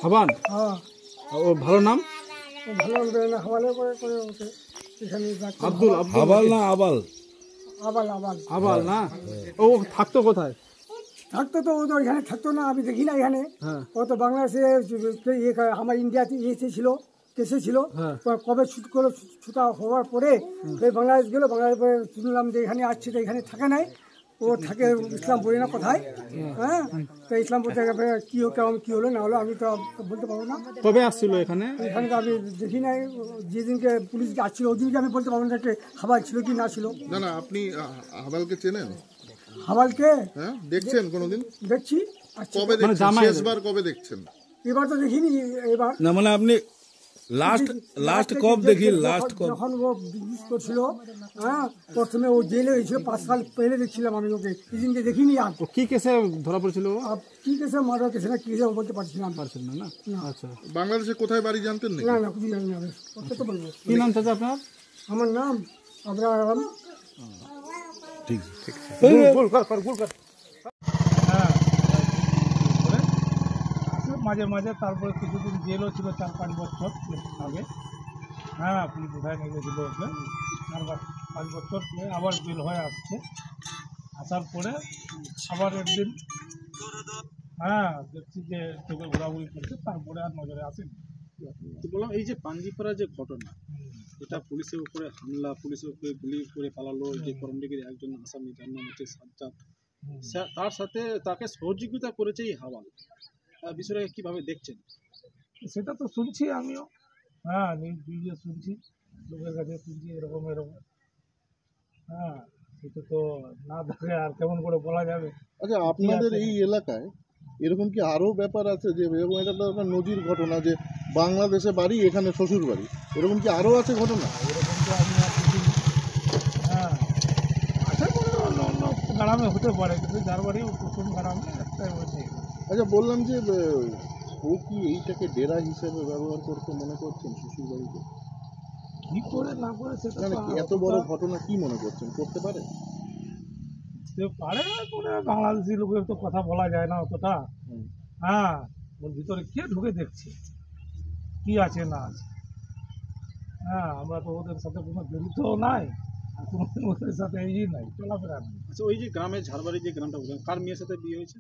হাবান, হ্যাঁ ও ভালো নাম? ও ভালো হবে না, হাওয়ালে করে করে ওকে এখানে আব্দুল আবাল না আবাল? আবাল আবাল আবাল না? ও থাকতো কোথায়? থাকতো তো ও তো এখানে থাকতো না, আমি দেখি না এখানে। হ্যাঁ ও তো বাংলাদেশে আমার ইন্ডিয়াতে এসেছিল, কেসে ছিল। হ্যাঁ। কবে ছুট করে ছুটা হওয়ার পরে এই বাংলাদেশ গেল, বাংলাদেশ পরে শুনলাম যে এখানে আসছে, তো এখানে থাকে নাই, ও থাকে ইসলামপুরে না কোথায়। হ্যাঁ, তো ইসলামপুর থেকে কী কেমন কী হলো না হলো আমি তো বলতে পারবো না। কবে আসছিল এখানে? এখানে তো আমি দেখি নাই, যেদিনকে পুলিশ আসছিল ওই দিনকে আমি বলতে পারবো না যে হাবাল ছিল কি না ছিল। না না, আপনি হাবালকে চেনেন? হাবালকে হ্যাঁ, দেখছেন কোনোদিন? দেখছি আসছে। কবে দেখছেন? শেষবার কবে দেখছেন? এবার তো দেখিনি, এবার না মানে আপনি লাস্ট কব দেখি, লাস্ট কব যখন ও বিজনেস করছিল। হ্যাঁ, প্রথমে ও জেলে হয়েছিল, 5 সাল পেলে দেখছিলাম আমি ওকে, সেদিনকে দেখিনি। আর ও কি কেসে ধরা পড়েছিল? কি কেসে মার্ডার কেসে না কি কেসে বলতে পারছিলাম পারছেন না? না আচ্ছা, বাংলাদেশে কোথায় বাড়ি জানতেন নাকি? না না কিছু জানি না আমি, ওকে তো বলবো। কি নাম চাচা আপনার? আমার নাম আবরাম। ঠিক ভুল কর। হ্যাঁ, মাঝে মাঝে তারপরে কিছুদিন জেলও ছিল, 4-5 বছর আগে। হ্যাঁ, পুলিশ কোথায় নিয়ে গেছিল ওকে, 4-5 বছর পরে আবার জেল হয়ে আসছে। আসার পরে আবার একদিন হ্যাঁ দেখছি যে চোখে ঘোরাঘুরি করছে, তারপরে আর নজরে আসেনি। তো বললাম এই যে পাঞ্জিপাড়া যে ঘটনা, এটা পুলিশের উপরে হামলা, পুলিশের উপরে গুলি করে পালালো যে করমডিগির একজন আসামি, যার নাম হচ্ছে সাজ্জাদ, তার সাথে তাকে সহযোগিতা করেছে এই হাওয়াল, বিষয়টাকে কিভাবে দেখছেন? সেটা তো শুনছি আমিও, হ্যাঁ নিউজ ভিডিও শুনছি, লোকের কাছে শুনছি এরকম। হ্যাঁ, সেটা তো না দেখে আর কেমন করে বলা যাবে। আচ্ছা, আপনাদের এই এলাকায় এরকম কি আরো ব্যাপার আছে যে এরকম এটা তো একটা নজির ঘটনা যে বাংলাদেশে বাড়ি, এখানে শ্বশুর বাড়ি, এরকম কি আরো আছে ঘটনা? এরকম তো আমি আর দেখিনি। হ্যাঁ, আছে কোনো অন্য অন্য গ্রামে হতে পারে, কিন্তু যার বাড়ি প্রথম গ্রামে একটাই হয়েছে। আচ্ছা, বললাম যে ও কি এইটাকে ডেরা হিসেবে ব্যবহার করতে মনে করছেন শ্বশুর বাড়িতে? কী করে না করে সেটা মানে তো এত বড় ঘটনা কি মনে করছেন করতে পারে? পারে করে, বাংলাদেশি লোকের তো কথা বলা যায় না অতটা। হ্যাঁ, ওর ভিতরে কে ঢুকে দেখছে কি আছে না আছে। হ্যাঁ, আমরা তো ওদের সাথে কোনো জড়িত নাই, আর কোনো ওদের সাথে এই নাই, চলাফেরা নেই। আচ্ছা, ওই যে গ্রামে ঝাড়বাড়ি যে গ্রামটা বললেন, কার মেয়ের সাথে বিয়ে হয়েছে?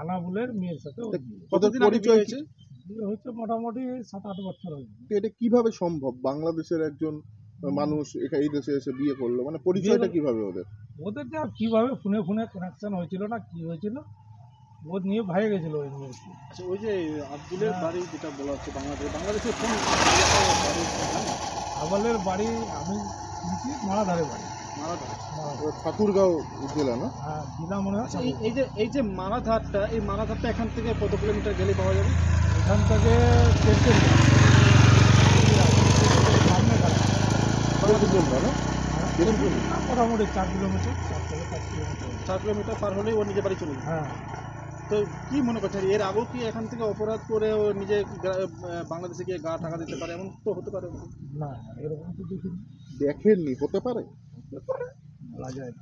আনাবুলের মেয়ের সাথে ওর বিয়ে। কতদিন আগে বিয়ে হয়েছে? বিয়ে হচ্ছে মোটামুটি 7-8 বছর হয়েছে। এটা কিভাবে সম্ভব? বাংলাদেশের একজন মানুষ এই দেশে এসে বিয়ে করলো, মানে পরিচয়টা কিভাবে ওদের? ওদের যা কীভাবে ফোনে কানেকশন হয়েছিল না কি হয়েছিল, ও নিয়ে ভাই গেছিলো ওই মেয়েকে। আচ্ছা, ওই যে আব্দুলের বাড়ি যেটা বলা হচ্ছে বাংলাদেশের কোন আবালের বাড়ি আমি শুনছি মারাধারে বাড়ি। মারাধার? ঠাকুরগাঁও জেলা না? হ্যাঁ, জেলা মনে হয়। আচ্ছা, এই যে মারাধারটা এখান থেকে কত কিলোমিটার গেলে পাওয়া যাবে? এখান থেকে মোটামুটি 4 কিলোমিটার, 4 থেকে 5 কিলোমিটার। 4 কিলোমিটার পার হলেই ও নিজে বাড়ি চলে যায়। হ্যাঁ, তো কি মনে করছেন, এর আগেও কি এখান থেকে অপরাধ করে ও নিজে বাংলাদেশে গিয়ে গা টাকা দিতে পারে? এমন তো হতে পারে না এরকম তো দেখিনি। দেখেননি, হতে পারে? বলা যায় না,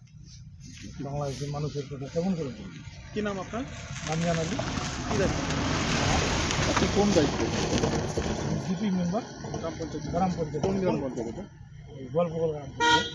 বাংলাদেশের মানুষের কথা কেমন করে বলবো। কি নাম আপনার? রমজান আলী। কি দায়িত্ব? আপনি কোন দায়িত্বে? জিপি মেম্বার, গ্রাম পঞ্চায়েত। গ্রাম পঞ্চায়েত। কোন গ্রাম পঞ্চায়েত? গল্প গ্রাম পঞ্চায়েত।